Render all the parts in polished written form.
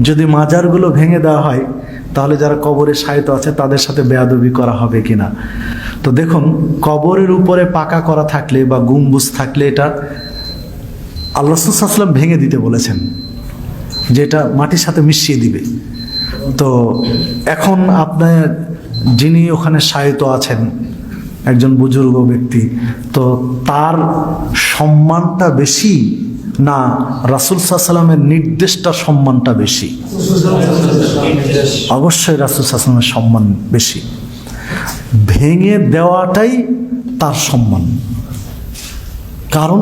যদি মাজারগুলো ভেঙে দেওয়া হয় তাহলে যারা কবরে শায়িত আছে তাদের সাথে বেয়াদবি করা হবে কিনা। তো দেখুন, কবরের উপরে পাকা করা থাকলে বা গম্বুজ থাকলে এটা আল্লাহ রাসূল সাল্লাল্লাহু আলাইহি ওয়াসাল্লাম ভেঙে দিতে বলেছেন, যে এটা মাটির সাথে মিশিয়ে দিবে। তো এখন আপনার যিনি ওখানে শায়িত আছেন, একজন বুজুর্গ ব্যক্তি, তো তার সম্মানটা বেশি না রাসূল সাল্লাল্লাহু আলাইহি ওয়াসাল্লামের নির্দেশটা সম্মানটা বেশি? অবশ্যই রাসূল সাল্লাল্লাহু আলাইহি ওয়াসাল্লামের সম্মান বেশি। ভেঙে দেওয়াটাই তার সম্মান। কারণ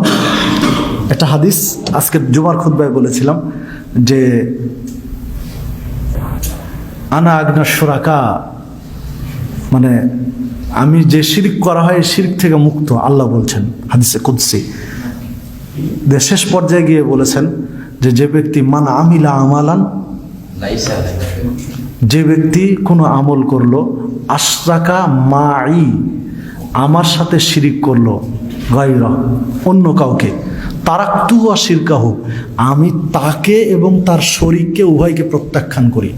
একটা হাদিস আজকে জুমার খুতবায় বলেছিলাম যে আনা আগনা শুরাকা, মানে আমি যে শিরক করা হয় শিরক থেকে মুক্ত, আল্লাহ বলছেন হাদিসে কুদসি। শেষ পর্যায়ে গিয়ে বলেছেন যে ব্যক্তি মান আমিলা আমালান, যে ব্যক্তি কোনো আমল করলো আশরাকা মাই, আমার সাথে শিরিক করলো, গায়রা, অন্য কাউকে, তারাক্তু ওয়া শিরকাহু, আমি তাকে এবং তার শরীককে উভয়কে প্রত্যাখ্যান করি।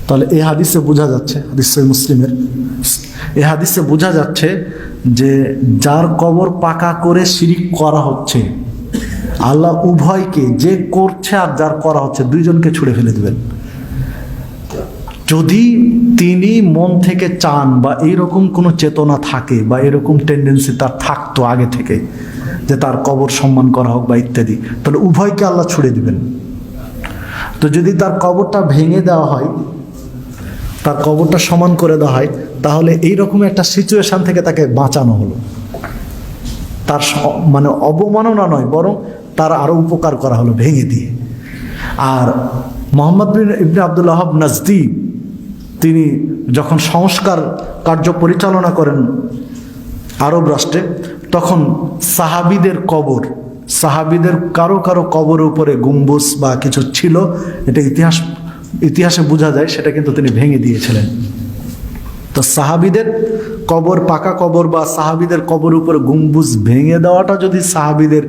তাহলে এই হাদিসে বোঝা যাচ্ছে, হাদিস সহিহ মুসলিমের এই হাদিসে বোঝা যাচ্ছে যে যার কবর পাকা করে শিরিক করা হচ্ছে, আল্লাহ উভয়কে, যে করছে আর যার করা হচ্ছে, দুইজনকে ছুঁড়ে ফেলে দেবেন। যদি তিনি মন থেকে চান বা এইরকম কোনো চেতনা থাকে বা এরকম টেন্ডেন্সি তার থাকতো আগে থেকে যে তার কবর সম্মান করা হোক বা ইত্যাদি, তাহলে উভয়কে আল্লাহ ছুঁড়ে দিবেন। তো যদি তার কবরটা ভেঙে দেওয়া হয়, তার কবরটা সমান করে দেওয়া হয়, তাহলে এইরকম একটা সিচুয়েশন থেকে তাকে বাঁচানো হলো। তার মানে অবমাননা নয়, বরং তার আরো উপকার করা হলো ভেঙে দিয়ে। আর মোহাম্মদ বিন ইবনে আব্দুল ওয়াহাব নাজদি, তিনি যখন সংস্কার কার্য পরিচালনা করেন আরব রাষ্ট্রে, তখন সাহাবীদের কবর, সাহাবীদের কারো কারো কবরের উপরে গম্বুজ বা কিছু ছিল, এটা ইতিহাসে বোঝা যায়, সেটা কিন্তু তিনি ভেঙে দিয়েছিলেন। তো সাহাবীদের কবর, পাকা কবর বা সাহাবীদের কবর উপরে গম্বুজ ভেঙে দেওয়াটা যদি সাহাবীদের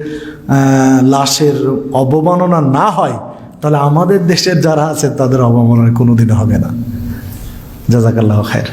লাশের অবমাননা না হয়, তাহলে আমাদের দেশের যারা আছে তাদের অবমাননা কোনোদিন হবে না। জাযাকাল্লাহু খায়র।